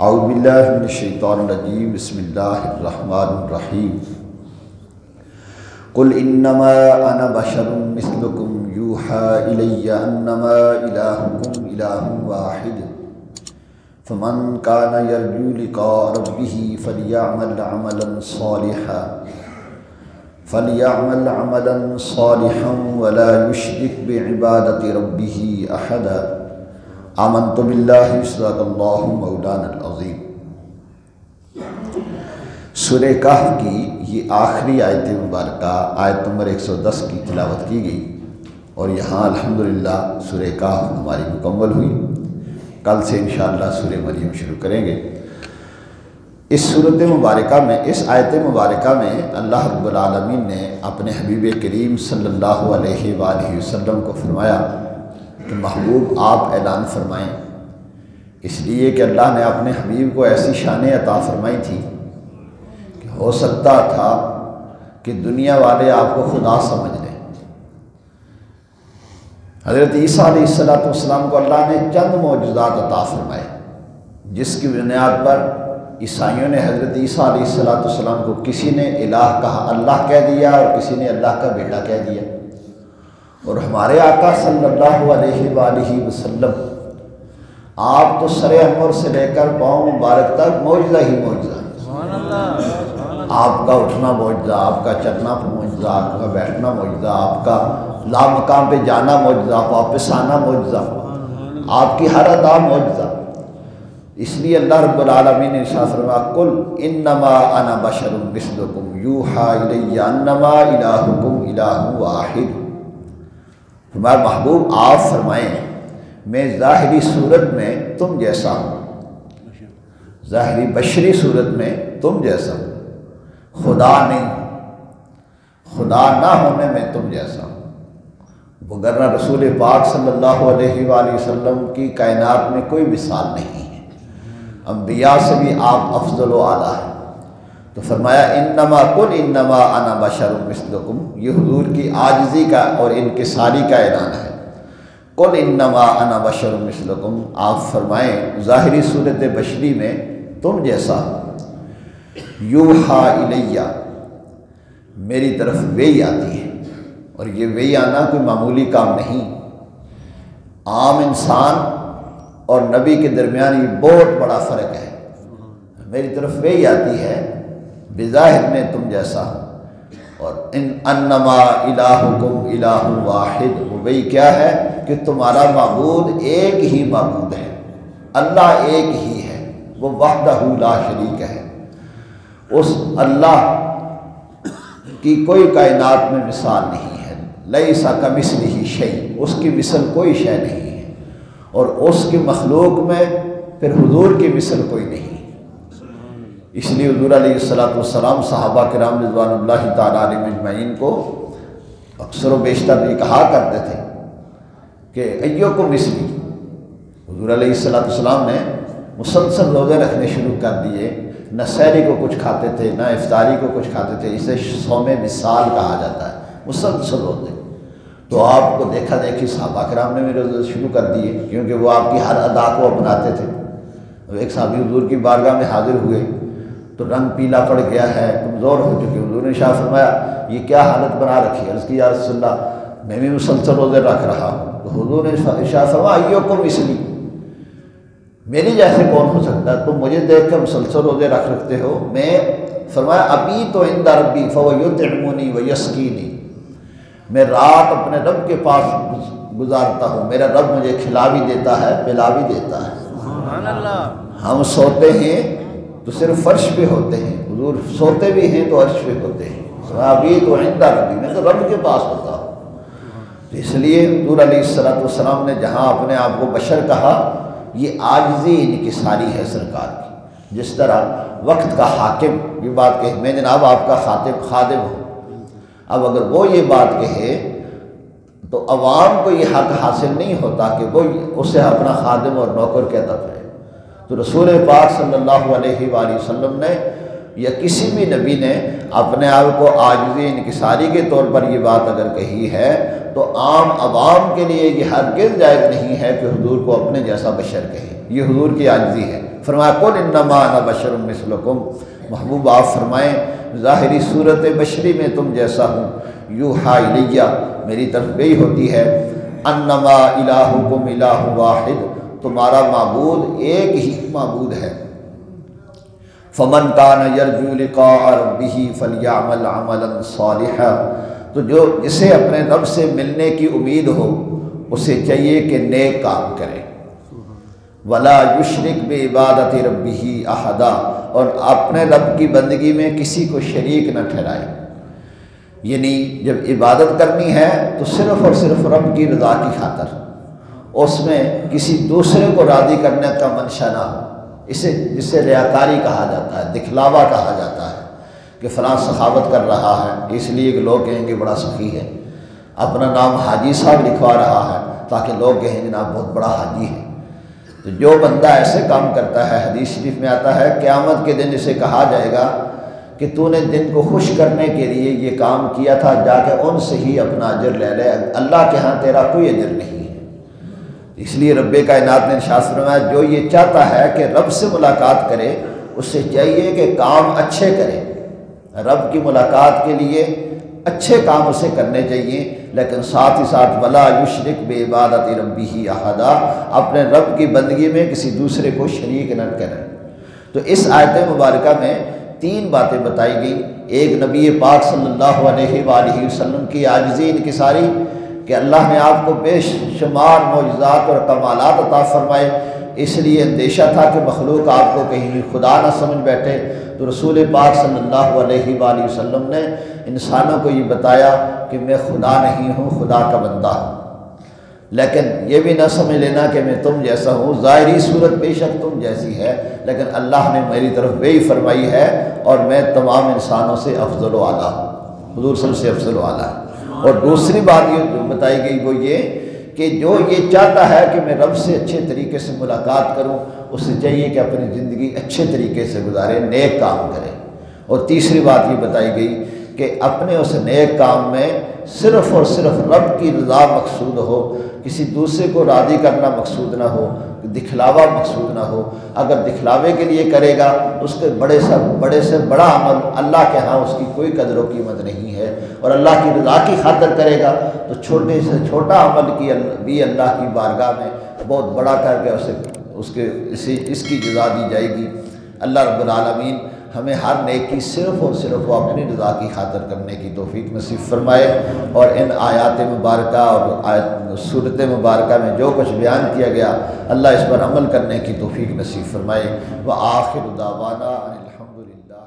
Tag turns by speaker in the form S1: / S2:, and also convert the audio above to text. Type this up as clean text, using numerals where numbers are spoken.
S1: اعوذ باللہ من الشیطان الرجیم بسم اللہ الرحمن الرحیم قل انما انا بشر مثلکم یوحی الی انما الہکم الہ واحد فمن کان یرجو لقاء ربہ فلیعمل عملا صالحا ولا یشرک بعبادۃ ربہ احدا آمنت باللہ صدق اللہ مولانا العظیم۔ سورہ کہف کی یہ آخری آیت مبارکہ آیت نمبر 110 کی تلاوت کی گئی اور یہاں الحمدللہ سورہ کہف ہماری مکمل ہوئی۔ کل سے انشاءاللہ سورہ مریم شروع کریں گے۔ اس سورت مبارکہ میں، اس آیت مبارکہ میں اللہ رب العالمین نے اپنے حبیب کریم صلی اللہ علیہ وآلہ وسلم کو فرمایا کہ محبوب آپ اعلان فرمائیں، اس لیے کہ اللہ نے اپنے حبیب کو ایسی شانیں عطا فرمائی تھی کہ ہو سکتا تھا کہ دنیا والے آپ کو خدا سمجھ لیں۔ حضرت عیسیٰ علیہ السلام کو اللہ نے چند معجزات عطا فرمائے، جس کی بنیاد پر عیسائیوں نے حضرت عیسیٰ علیہ السلام کو کسی نے الہ کہا، اللہ کہہ دیا، اور کسی نے اللہ کا بیٹا کہہ دیا۔ اور ہمارے آقا صلی اللہ علیہ وآلہ وسلم، آپ تو سر انور سے لے کر پاؤں مبارک تک معجزہ ہی معجزہ۔ آپ کا اٹھنا معجزہ، آپ کا چلنا معجزہ، آپ کا بیٹھنا معجزہ، آپ کا لامقام پہ جانا معجزہ، واپس آنا معجزہ، آپ کی ہر ادا معجزہ۔ اس لیے اللہ رب العالمین نے ارشاد فرمایا قل انما انا بشر مثلکم یوحی الی انما الہکم الہ واحد۔ فرمایا محبوب آپ فرمائیں میں ظاہری صورت میں تم جیسا ہوں، ظاہری بشری صورت میں تم جیسا ہوں، خدا نہیں ہوں، خدا نہ ہونے میں تم جیسا ہوں۔ وگرنہ رسول پاک صلی اللہ علیہ وآلہ وسلم کی کائنات میں کوئی مثال نہیں ہے، انبیاء سے بھی آپ افضل و اعلیٰ ہیں۔ تو فرمایا انما قل انما انا بشر مثلکم، یہ حضور کی عاجزی کا اور انکساری کا اعلان ہے۔ قل انما انا بشر مثلکم، آپ فرمائیں ظاہری صورت بشری میں تم جیسا ہو۔ یوحی الیہ، میری طرف وحی آتی ہے، اور یہ وحی آنا کوئی معمولی کام نہیں۔ عام انسان اور نبی کے درمیان یہ بہت بڑا فرق ہے۔ میری طرف وحی آتی ہے، بظاہر میں تم جیسا ہو، اور انما الہکم الہ واحد، وہ وہی کیا ہے کہ تمہارا معبود ایک ہی معبود ہے، اللہ ایک ہی ہے، وہ وحدہ لا شریک ہے۔ اس اللہ کی کوئی کائنات میں مثال نہیں ہے، لیس کمثلہ شیء، اس کی مثل کوئی شے نہیں ہے، اور اس کی مخلوق میں پھر حضور کی مثل کوئی نہیں۔ اس لیے حضور علیہ السلام صحابہ کرام رضوان اللہ تعالیٰ علیہم اجمعین کو اکثر و بیشتر یہ کہا کرتے تھے کہ ایوکم مثلی۔ حضور علیہ السلام نے مسلسل روزے رکھنے شروع کر دیے، نہ سحری کو کچھ کھاتے تھے نہ افطاری کو کچھ کھاتے تھے، اسے صوم وصال کہا جاتا ہے، مسلسل روزے۔ تو آپ کو دیکھا دیکھی صحابہ کرام نے بھی روزے شروع کر دیے، کیونکہ وہ آپ کی ہر ادا کو اپناتے تھے۔ ایک صحابی حضور کی بارگاہ میں حاضر ہوئے تو رنگ پیلا پڑ گیا ہے، کمزور ہو چکے۔ حضور نے ارشاد فرمایا یہ کیا حالت بنا رکھی ہے؟ عرض کی یا رسول اللہ میں بھی مسلسل روزے رکھ رہا ہوں۔ تو حضور نے ارشاد فرمایا ایوکم مثلی، میری جیسے کون ہو سکتا ہے؟ تم مجھے دیکھ کر مسلسل روزے رکھتے ہو، میں فرمایا ابی تو عند ربی فیطعمنی ویسقینی، میں رات اپنے رب کے پاس گزارتا ہوں، میرا رب مجھے کھلا بھی دیتا ہے پلا بھی دیتا ہے۔ سبحان اللہ۔ ہم سوتے ہیں تو صرف فرش پہ ہوتے ہیں، حضور سوتے بھی ہیں تو عرش پہ ہوتے ہیں۔ ابھی تو عند ربی، میں تو رب کے پاس ہوتا ہوں۔ اس لیے حضور علیہ السلام نے جہاں اپنے آپ کو بشر کہا، یہ عاجزی انکساری ہے سرکار کی۔ جس طرح وقت کا حاکم یہ بات کہے میں جناب آپ کا خادم ہوں، اب اگر وہ یہ بات کہے تو عوام کو یہ حق حاصل نہیں ہوتا کہ وہ اسے اپنا خادم اور نوکر کہتا پھرے۔ تو رسول پاک صلی اللہ علیہ وآلہ وسلم نے یا کسی بھی نبی نے اپنے آپ کو عاجزی انکساری کے طور پر یہ بات اگر کہی ہے تو عام عوام کے لیے یہ ہرگز جائز نہیں ہے کہ حضور کو اپنے جیسا بشر کہے، یہ حضور کی عاجزی ہے۔ فرمایا قل انما انا بشر مثلکم، محبوب آپ فرمائیں ظاہری صورت بشری میں تم جیسا ہوں، یوحیٰ الیہ میری طرف یہی ہوتی ہے، انما الہکم الہ واحد تمہارا معبود ایک ہی معبود ہے، فمن کان یرجو لقاء ربہ فلیعمل عملا صالحا، تو جسے اپنے رب سے ملنے کی امید ہو اسے چاہیے کہ نیک کام کرے، ولا یشرک بعبادت ربہ احدا، اور اپنے رب کی بندگی میں کسی کو شریک نہ ٹھہرائے، یعنی جب عبادت کرنی ہے تو صرف اور صرف رب کی رضا کی خاطر، اس میں کسی دوسرے کو راضی کرنے کا منشا نہ ہو، جسے ریاکاری کہا جاتا ہے، دکھلاوا کہا جاتا ہے کہ فلاں سخاوت کر رہا ہے اس لیے کہ لوگ کہیں گے بڑا سخی ہے، اپنا نام حاجی صاحب لکھوا رہا ہے تاکہ لوگ کہیں جناب بہت بڑا حاجی ہے۔ تو جو بندہ ایسے کام کرتا ہے، حدیث شریف میں آتا ہے قیامت کے دن اسے کہا جائے گا کہ تو نے دن کو خوش کرنے کے لیے یہ کام کیا تھا، جا کے ان سے ہی اپنا اجر لے لے، اللہ کے ہاں تیرا کوئی اجر نہیں ہے۔ اس لیے رب کائنات نے ارشاد فرمایا جو یہ چاہتا ہے کہ رب سے ملاقات کرے اس سے چاہیے کہ کام اچھے کرے، رب کی ملاقات کے لیے اچھے کام اسے کرنے چاہیے، لیکن ساتھ ہی ساتھ ولا یشرک بعبادت ربہ احدا، اپنے رب کی بندگی میں کسی دوسرے کو شریک نہ کرے۔ تو اس آیت مبارکہ میں 3 باتیں بتائی گئی، ایک نبی پاک صلی اللہ علیہ وآلہ وسلم کی عاجزی انکساری کہ اللہ نے آپ کو بے شمار معجزات اور کمالات عطا فرمائے، اس لیے اندیشہ تھا کہ مخلوق آپ کو کہیں خدا نہ سمجھ بیٹھے، تو رسول پاک صلی اللہ علیہ وآلہ وسلم نے انسانوں کو یہ بتایا کہ میں خدا نہیں ہوں، خدا کا بندہ ہوں، لیکن یہ بھی نہ سمجھ لینا کہ میں تم جیسا ہوں، ظاہری صورت بے شک تم جیسی ہے لیکن اللہ نے میری طرف وہی فرمائی ہے اور میں تمام انسانوں سے افضل و اعلیٰ ہوں، حضور صلی اللہ علیہ وسلم سے افضل و اعلیٰ ہوں۔ اور دوسری بات یہ بتائی گئی وہ یہ کہ جو یہ چاہتا ہے کہ میں رب سے اچھے طریقے سے ملاقات کروں اسے چاہیے کہ اپنی زندگی اچھے طریقے سے گزارے، نیک کام کرے۔ اور تیسری بات یہ بتائی گئی کہ اپنے اس نیک کام میں صرف اور صرف رب کی رضا مقصود ہو، کسی دوسرے کو راضی کرنا مقصود نہ ہو، دکھلاوا مقصود نہ ہو۔ اگر دکھلاوے کے لیے کرے گا اس کے بڑے سے بڑا عمل اللہ کے ہاں اس کی کوئی قدر و قیمت نہیں ہے، اور اللہ کی رضا کی خاطر کرے گا تو چھوٹے سے چھوٹا عمل بھی اللہ کی بارگاہ میں بہت بڑا کر کے اس کی جزا دی جائے گی۔ اللہ رب العالمین ہمیں ہر نیکی صرف اور صرف وہ اپنی رضا کی خاطر کرنے کی توفیق نصیب فرمائے، اور ان آیات مبارکہ اور صورت مبارکہ میں جو کچھ بیان کیا گیا اللہ اس پر عمل کرنے کی توفیق نصیب فرمائے۔ وآخر دعوانا ان الحمد للہ۔